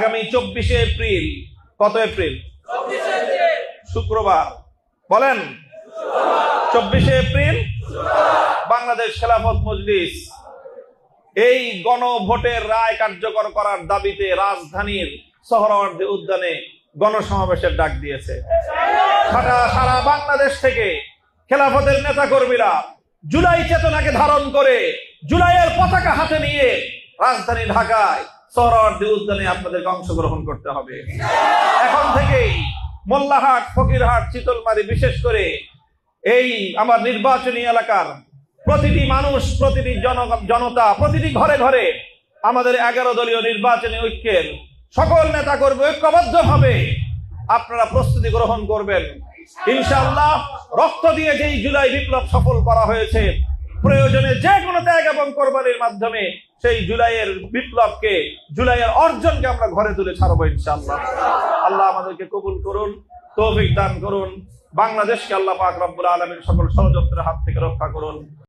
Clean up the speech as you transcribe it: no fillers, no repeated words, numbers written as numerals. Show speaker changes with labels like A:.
A: আগামী 24শে এপ্রিল, কত এপ্রিল? শুক্রবার, বলেন 24শে এপ্রিল বাংলাদেশ খেলাফত মজলিস এই গণভোটের রায় কার্যকর করার দাবিতে রাজধানীর সোহরাওয়ার্দী উদ্যানে গণসমাবেশের ডাক দিয়েছে। সারা বাংলাদেশ থেকে খেলাফতের নেতা কর্মীরা জুলাই চেতনাকে ধারণ করে জুলাইয়ের পতাকা হাতে নিয়ে রাজধানী ঢাকায় সোহরাওয়ার্দী উদ্যানে আপনাদেরকে অংশগ্রহণ করতে হবে। এখন থেকেই মোল্লাহাট, ফকিরহাট, চিতলমারী, বিশেষ করে এই আমার নির্বাচনী এলাকার প্রতিটি মানুষ, প্রতিটি জনতা, প্রতিটি ঘরে ঘরে আমাদের 11 দলীয় নির্বাচনী ঐক্যের সকল নেতা কর্মী ঐক্যবদ্ধভাবে আপনারা প্রস্তুতি গ্রহণ করবেন। ইনশাআল্লাহ রক্ত দিয়ে যেই জুলাই বিপ্লব সফল করা হয়েছে, প্রয়োজনে যে কোনো ত্যাগ এবং কোরবানির মাধ্যমে সেই জুলাইয়ের বিপ্লবকে, জুলাইয়ের অর্জনকে আমরা ঘরে তুলে ছাড়বো ইনশাআল্লাহ। আল্লাহ আমাদেরকে কবুল করুন, তৌফিক দান করুন। বাংলাদেশকে আল্লাহ পাক রব্বুল আলামিন সকল ষড়যন্ত্রের হাত থেকে রক্ষা করুন।